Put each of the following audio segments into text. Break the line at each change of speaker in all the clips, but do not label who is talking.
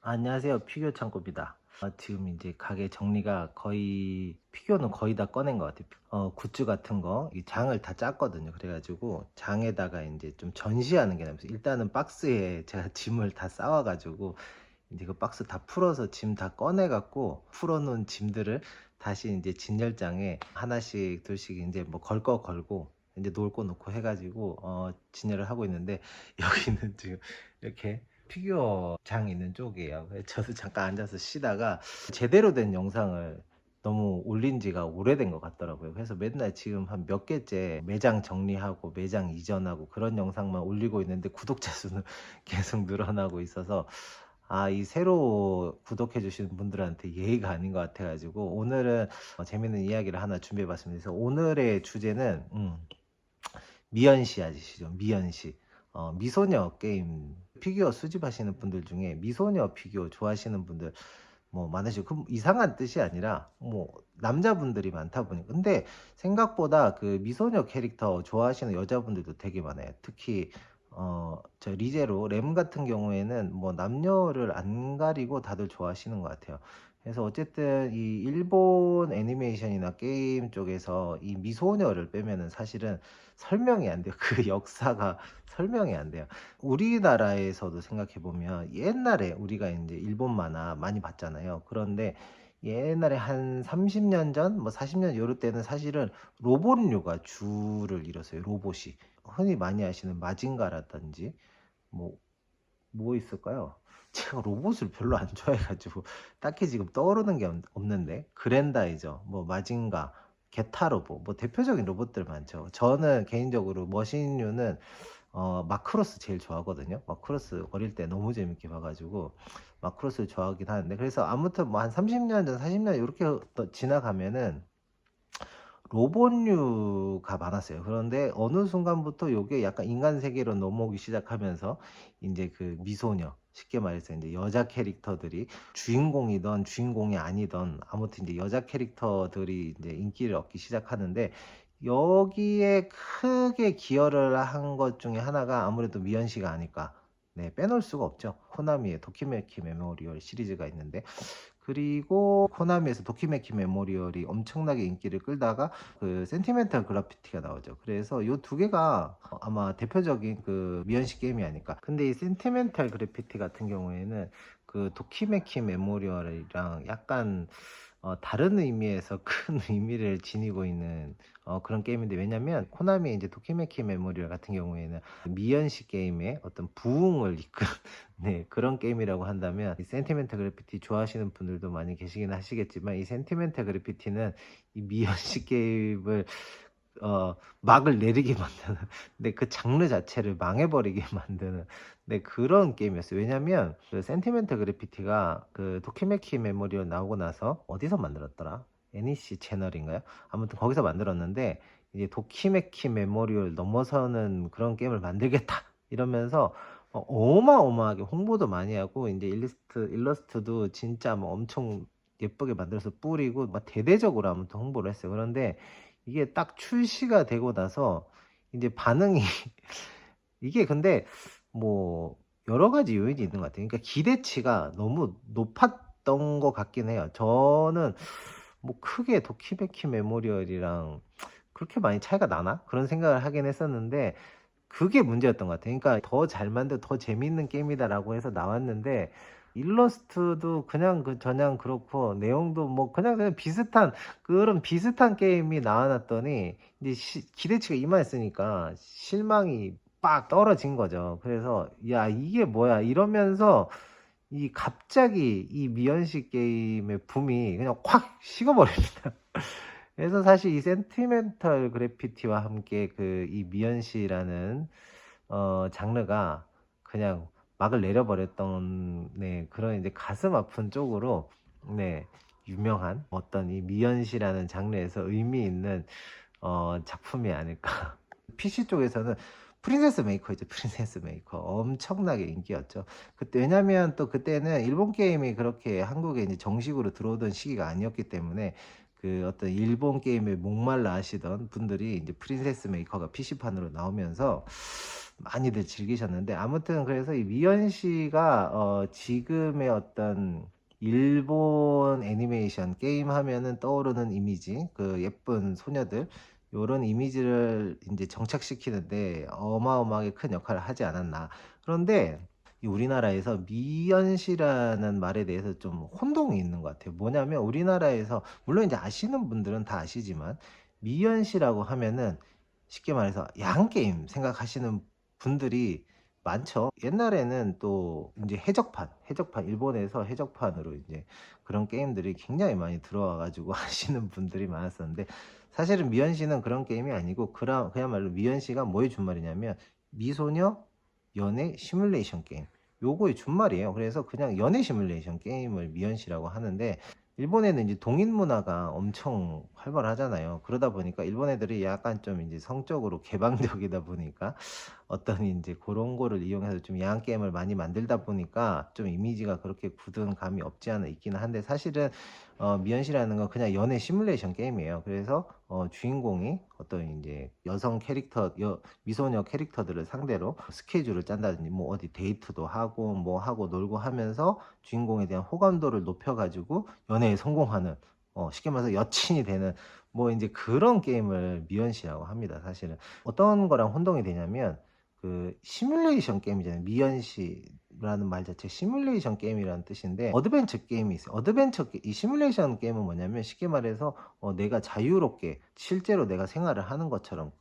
안녕하세요. 피규어 창고입니다. 지금 이제 가게 정리가 거의 피규어는 거의 다 꺼낸 것 같아요. 굿즈 같은 거 이 장을 다 짰거든요. 그래가지고 장에다가 이제 좀 전시하는 게 남았어요. 일단은 박스에 제가 짐을 다 쌓아가지고 이제 그 박스 다 풀어서 짐 다 꺼내갖고 풀어놓은 짐들을 다시 이제 진열장에 하나씩 둘씩 이제 뭐 걸 거 걸고 이제 놓을 거 놓고 해가지고 진열을 하고 있는데 여기는 지금 이렇게 피규어 장 있는 쪽이에요. 그래서 저도 잠깐 앉아서 쉬다가 제대로 된 영상을 너무 올린 지가 오래된 것 같더라고요. 그래서 맨날 지금 한 몇 개째 매장 정리하고 매장 이전하고 그런 영상만 올리고 있는데 구독자 수는 계속 늘어나고 있어서 이 새로 구독해 주시는 분들한테 예의가 아닌 것 같아 가지고 오늘은 재밌는 이야기를 하나 준비해 봤습니다. 그래서 오늘의 주제는 미연 씨 아시죠? 미연 씨. 미소녀 게임 피규어 수집하시는 분들 중에 미소녀 피규어 좋아하시는 분들 뭐 많으시고, 그 이상한 뜻이 아니라 뭐 남자분들이 많다 보니 근데 생각보다 그 미소녀 캐릭터 좋아하시는 여자분들도 되게 많아요. 특히 저 리제로 램 같은 경우에는 뭐 남녀를 안 가리고 다들 좋아하시는 것 같아요. 그래서 어쨌든 이 일본 애니메이션이나 게임 쪽에서 이 미소녀를 빼면은 사실은 설명이 안 돼요. 그 역사가 설명이 안 돼요. 우리나라에서도 생각해 보면 옛날에 우리가 이제 일본 만화 많이 봤잖아요. 그런데 옛날에 한 30년 전, 뭐 40년 요럴 때는 사실은 로봇류가 주를 이뤘어요. 로봇이. 흔히 많이 아시는 마징가라든지 뭐 있을까요? 제가 로봇을 별로 안 좋아해가지고 딱히 지금 떠오르는 게 없는데, 그랜다이저, 뭐 마징가, 게타로보, 뭐 대표적인 로봇들 많죠. 저는 개인적으로 머신류는 마크로스 제일 좋아하거든요. 마크로스 어릴 때 너무 재밌게 봐가지고 마크로스를 좋아하긴 하는데, 그래서 아무튼 뭐 한 30년 전, 40년 이렇게 지나가면은 로봇류가 많았어요. 그런데 어느 순간부터 요게 약간 인간 세계로 넘어오기 시작하면서 이제 그 미소녀, 쉽게 말해서 이제 여자 캐릭터들이 주인공이던 주인공이 아니던 아무튼 이제 여자 캐릭터들이 이제 인기를 얻기 시작하는데, 여기에 크게 기여를 한 것 중에 하나가 아무래도 미연 씨가 아닐까. 네, 빼놓을 수가 없죠. 코나미의 도키메키 메모리얼 시리즈가 있는데, 그리고 코나미에서 도키메키 메모리얼이 엄청나게 인기를 끌다가 그 센티멘탈 그래피티가 나오죠. 그래서 요 두 개가 아마 대표적인 그 미연식 게임이 아닐까. 근데 이 센티멘탈 그래피티 같은 경우에는 그 도키메키 메모리얼이랑 약간 다른 의미에서 큰 의미를 지니고 있는 그런 게임인데, 왜냐면 코나미의 이제 도키메키 메모리얼 같은 경우에는 미연식 게임의 어떤 부흥을 이끈 네, 그런 게임이라고 한다면, 이 센티멘탈 그래피티 좋아하시는 분들도 많이 계시긴 하시겠지만, 이 센티멘탈 그래피티는 이 미연식 게임을 막을 내리게 만드는, 근데 그 장르 자체를 망해버리게 만드는 그런 게임이었어요. 왜냐면 그 센티멘탈 그래피티가 그 도키메키 메모리얼 나오고 나서 어디서 만들었더라? NEC 채널인가요? 아무튼 거기서 만들었는데, 이제 도키메키 메모리얼 넘어서는 그런 게임을 만들겠다 이러면서 어마어마하게 홍보도 많이 하고, 이제 일러스트도 진짜 뭐 엄청 예쁘게 만들어서 뿌리고 막 대대적으로 아무튼 홍보를 했어요. 그런데 이게 딱 출시가 되고 나서 이제 반응이 이게 근데 뭐 여러 가지 요인이 있는 것 같아요. 그러니까 기대치가 너무 높았던 것 같긴 해요. 저는 뭐 크게 도키메키 메모리얼이랑 그렇게 많이 차이가 나나? 그런 생각을 하긴 했었는데, 그게 문제였던 것 같아요. 그러니까 더 잘 만든 더 재밌는 게임이다라고 해서 나왔는데, 일러스트도 그냥 그 저냥 그렇고 내용도 뭐 그냥 비슷한 그런 비슷한 게임이 나와놨더니 이제 기대치가 이만했으니까 실망이 빡 떨어진 거죠. 그래서 야, 이게 뭐야 이러면서 이 갑자기 이 미연식 게임의 붐이 그냥 확 식어버립니다. 그래서 사실 이 센티멘털 그래피티와 함께 그 이 미연씨라는 장르가 그냥 막을 내려버렸던 그런 이제 가슴 아픈 쪽으로 유명한 어떤 이 미연씨라는 장르에서 의미 있는 작품이 아닐까. PC 쪽에서는 프린세스 메이커 프린세스 메이커 엄청나게 인기였죠. 그때 왜냐면 또 그때는 일본 게임이 그렇게 한국에 이제 정식으로 들어오던 시기가 아니었기 때문에, 그 어떤 일본 게임에 목말라 하시던 분들이 이제 프린세스 메이커가 PC판으로 나오면서 많이들 즐기셨는데, 아무튼 그래서 이 미연 씨가 지금의 어떤 일본 애니메이션 게임 하면은 떠오르는 이미지, 그 예쁜 소녀들, 요런 이미지를 이제 정착시키는데 어마어마하게 큰 역할을 하지 않았나. 그런데 이 우리나라에서 미연 씨라는 말에 대해서 좀 혼동이 있는 것 같아요. 뭐냐면 우리나라에서 물론 이제 아시는 분들은 다 아시지만 미연 씨라고 하면은 쉽게 말해서 야한 게임 생각하시는 분들이 많죠. 옛날에는 또 이제 해적판, 일본에서 해적판으로 이제 그런 게임들이 굉장히 많이 들어와 가지고 하시는 분들이 많았었는데, 사실은 미연 씨는 그런 게임이 아니고 그야말로 미연 씨가 뭐의 준말이냐면 미소녀 연애 시뮬레이션 게임, 요거의 준말이에요. 그래서 그냥 연애 시뮬레이션 게임을 미연 씨라고 하는데, 일본에는 이제 동인 문화가 엄청 활발하잖아요. 그러다 보니까 일본 애들이 약간 좀 이제 성적으로 개방적이다 보니까 어떤 이제 그런 거를 이용해서 좀 야한 게임을 많이 만들다 보니까 좀 이미지가 그렇게 굳은 감이 없지 않아 있기는 한데, 사실은 미연시라는 건 그냥 연애 시뮬레이션 게임이에요. 그래서 주인공이 어떤 이제 여성 캐릭터, 미소녀 캐릭터들을 상대로 스케줄을 짠다든지 뭐 어디 데이트도 하고 뭐 하고 놀고 하면서 주인공에 대한 호감도를 높여가지고 연애에 성공하는, 쉽게 말해서 여친이 되는 뭐 이제 그런 게임을 미연시라고 합니다. 사실은 어떤 거랑 혼동이 되냐면 그 시뮬레이션 게임이잖아요. 미연시라는 말 자체 시뮬레이션 게임이라는 뜻인데, 어드벤처 게임이 있어요. 이 시뮬레이션 게임은 뭐냐면 쉽게 말해서 내가 자유롭게 실제로 내가 생활을 하는 것처럼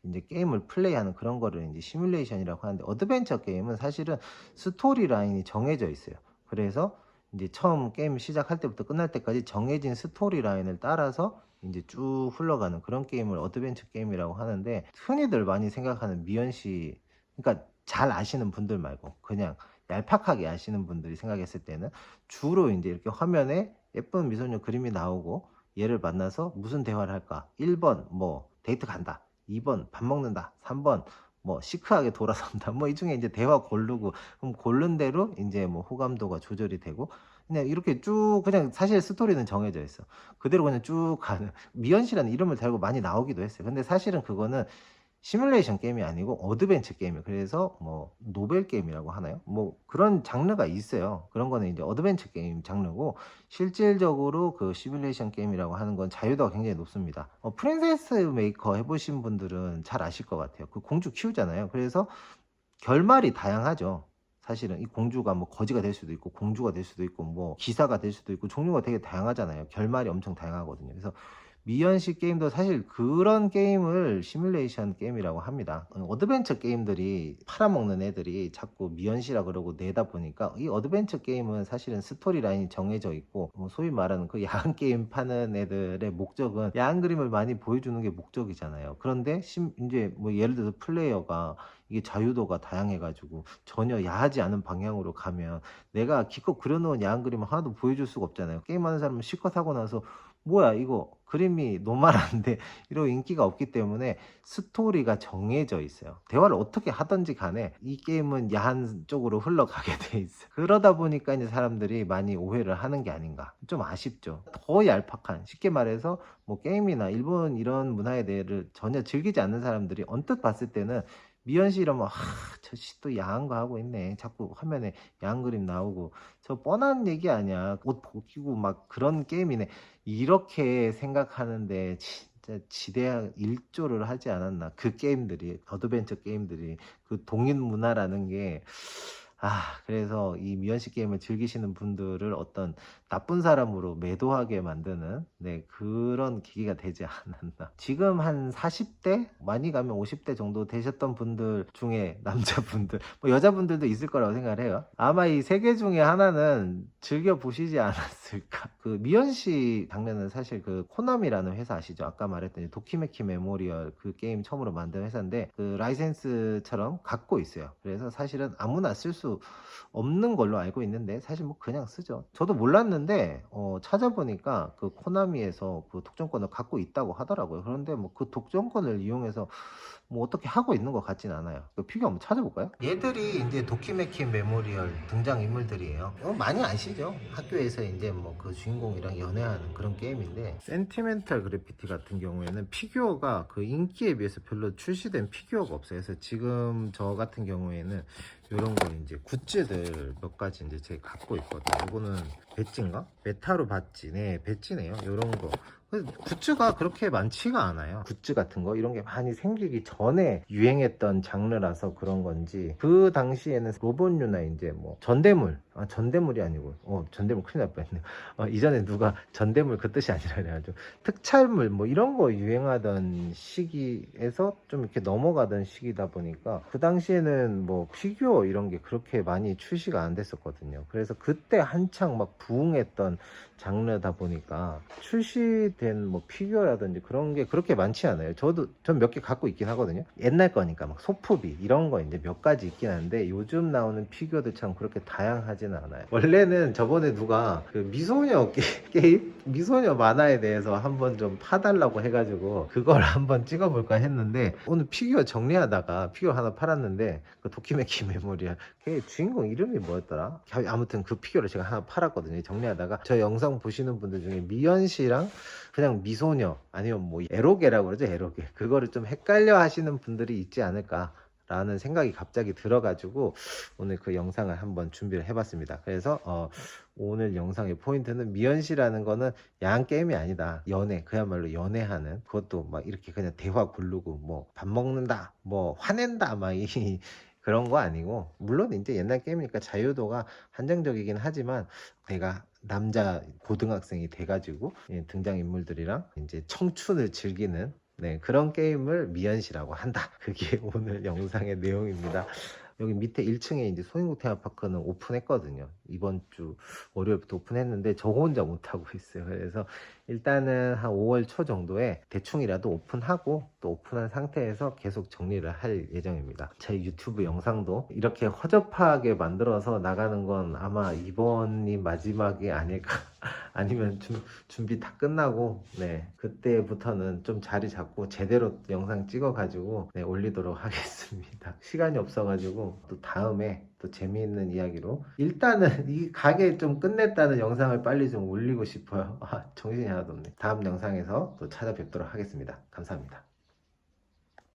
이제 게임을 플레이하는 그런 거를 이제 시뮬레이션이라고 하는데, 어드벤처 게임은 사실은 스토리 라인이 정해져 있어요. 그래서 이제 처음 게임 시작할 때부터 끝날 때까지 정해진 스토리 라인을 따라서 이제 쭉 흘러가는 그런 게임을 어드벤처 게임이라고 하는데, 흔히들 많이 생각하는 미연시, 그러니까 잘 아시는 분들 말고 그냥 얄팍하게 아시는 분들이 생각했을 때는 주로 이제 이렇게 화면에 예쁜 미소녀 그림이 나오고 얘를 만나서 무슨 대화를 할까? 1번 뭐 데이트 간다. 2번 밥 먹는다. 3번 뭐 시크하게 돌아선다. 뭐 이 중에 이제 대화 고르고, 그럼 고른 대로 이제 뭐 호감도가 조절이 되고, 그냥 이렇게 쭉 그냥 사실 스토리는 정해져 있어. 그대로 그냥 쭉 가는, 미연시라는 이름을 달고 많이 나오기도 했어요. 근데 사실은 그거는 시뮬레이션 게임이 아니고 어드벤처 게임이에요. 그래서 뭐 노벨 게임이라고 하나요? 뭐 그런 장르가 있어요. 그런 거는 이제 어드벤처 게임 장르고, 실질적으로 그 시뮬레이션 게임이라고 하는 건 자유도가 굉장히 높습니다. 프린세스 메이커 해보신 분들은 잘 아실 것 같아요. 그 공주 키우잖아요. 그래서 결말이 다양하죠. 사실은 이 공주가 뭐 거지가 될 수도 있고 공주가 될 수도 있고 뭐 기사가 될 수도 있고 종류가 되게 다양하잖아요. 결말이 엄청 다양하거든요. 그래서 미연식 게임도 사실 그런 게임을 시뮬레이션 게임이라고 합니다. 어드벤처 게임들이 팔아먹는 애들이 자꾸 미연시라 그러고 내다 보니까, 이 어드벤처 게임은 사실은 스토리 라인이 정해져 있고 소위 말하는 그 야한 게임 파는 애들의 목적은 야한 그림을 많이 보여주는 게 목적이잖아요. 그런데 이제 뭐 예를 들어서 플레이어가 이게 자유도가 다양해가지고 전혀 야하지 않은 방향으로 가면 내가 기껏 그려놓은 야한 그림을 하나도 보여줄 수가 없잖아요. 게임하는 사람은 실컷 하고 나서 뭐야 이거 그림이 노멀한데 이런 인기가 없기 때문에 스토리가 정해져 있어요. 대화를 어떻게 하든지 간에 이 게임은 야한 쪽으로 흘러가게 돼 있어요. 그러다 보니까 이제 사람들이 많이 오해를 하는 게 아닌가, 좀 아쉽죠. 더 얄팍한, 쉽게 말해서 뭐 게임이나 일본 이런 문화에 대해를 전혀 즐기지 않는 사람들이 언뜻 봤을 때는 미연 씨 이러면 저 씨 또 야한 거 하고 있네, 자꾸 화면에 야한 그림 나오고 저 뻔한 얘기 아니야, 옷 벗기고 막 그런 게임이네, 이렇게 생각하는데 진짜 지대한 일조를 하지 않았나. 그 게임들이, 어드벤처 게임들이, 그 동인 문화라는 게, 그래서 이 미연씨 게임을 즐기시는 분들을 어떤 나쁜 사람으로 매도하게 만드는, 네, 그런 계기가 되지 않았나. 지금 한 40대? 많이 가면 50대 정도 되셨던 분들 중에 남자분들, 뭐 여자분들도 있을 거라고 생각을 해요. 아마 이 세 개 중에 하나는 즐겨 보시지 않았을까. 그 미연씨 장르는 사실 그 코나미라는 회사 아시죠? 아까 말했던 도키메키 메모리얼 그 게임 처음으로 만든 회사인데, 그 라이센스처럼 갖고 있어요. 그래서 사실은 아무나 쓸 수 없는 걸로 알고 있는데, 사실 뭐 그냥 쓰죠. 저도 몰랐는데 찾아보니까 그 코나미에서 그 독점권을 갖고 있다고 하더라고요. 그런데 뭐 그 독점권을 이용해서 뭐 어떻게 하고 있는 것 같진 않아요. 그 피규어 한번 찾아볼까요? 얘들이 이제 도키메키 메모리얼 등장 인물들이에요. 많이 아시죠? 학교에서 이제 뭐 그 주인공이랑 연애하는 그런 게임인데, 센티멘탈 그래피티 같은 경우에는 피규어가 그 인기에 비해서 별로 출시된 피규어가 없어요. 그래서 지금 저 같은 경우에는 이런 거 이제 굿즈들 몇 가지 이제 제가 갖고 있거든요. 이거는 배지인가? 메타로 바지. 네, 배지네요. 이런 거. 굿즈가 그렇게 많지가 않아요. 굿즈 같은 거 이런 게 많이 생기기 전에 유행했던 장르라서 그런 건지, 그 당시에는 로봇유나 이제 뭐 전대물, 전대물이 아니고 전대물 큰일 날 뻔했네. 이전에 누가 전대물 그 뜻이 아니라 그래가지고 특촬물 뭐 이런 거 유행하던 시기에서 좀 이렇게 넘어가던 시기다 보니까, 그 당시에는 뭐 피규어 이런 게 그렇게 많이 출시가 안 됐었거든요. 그래서 그때 한창 막 부흥했던 장르다 보니까 출시된 뭐 피규어라든지 그런 게 그렇게 많지 않아요. 전 몇 개 갖고 있긴 하거든요. 옛날 거니까 막 소프비 이런 거 이제 몇 가지 있긴 한데, 요즘 나오는 피규어들처럼 그렇게 다양하지는 않아요. 원래는 저번에 누가 그 미소녀 게임? 미소녀 만화에 대해서 한번 좀 파달라고 해가지고 그걸 한번 찍어볼까 했는데, 오늘 피규어 정리하다가 피규어 하나 팔았는데, 그 도키메키 메모리얼 걔 주인공 이름이 뭐였더라? 아무튼 그 피규어를 제가 하나 팔았거든요. 정리하다가 저 영상 보시는 분들 중에 미연 씨랑 그냥 미소녀 아니면 뭐 에로게라고 그러죠. 에로게, 그거를 좀 헷갈려 하시는 분들이 있지 않을까 라는 생각이 갑자기 들어가지고 오늘 그 영상을 한번 준비를 해봤습니다. 그래서 오늘 영상의 포인트는, 미연 씨라는 거는 야한 게임이 아니다. 연애, 그야말로 연애하는, 그것도 막 이렇게 그냥 대화 고르고 뭐 밥 먹는다, 뭐 화낸다, 막 그런 거 아니고, 물론 이제 옛날 게임이니까 자유도가 한정적이긴 하지만, 내가 남자 고등학생이 돼가지고 등장인물들이랑 이제 청춘을 즐기는, 네, 그런 게임을 미연시라고 한다. 그게 오늘 영상의 내용입니다. 여기 밑에 1층에 이제 소인국 테마파크는 오픈했거든요. 이번 주 월요일부터 오픈했는데 저 혼자 못하고 있어요. 그래서 일단은 한 5월 초 정도에 대충이라도 오픈하고, 또 오픈한 상태에서 계속 정리를 할 예정입니다. 제 유튜브 영상도 이렇게 허접하게 만들어서 나가는 건 아마 이번이 마지막이 아닐까. 아니면 준비 다 끝나고, 네, 그때부터는 좀 자리 잡고 제대로 영상 찍어가지고 올리도록 하겠습니다. 시간이 없어가지고 또 다음에 또 재미있는 이야기로, 일단은 이 가게 좀 끝냈다는 영상을 빨리 좀 올리고 싶어요. 정신이 하나도 없네. 다음 영상에서 또 찾아뵙도록 하겠습니다. 감사합니다.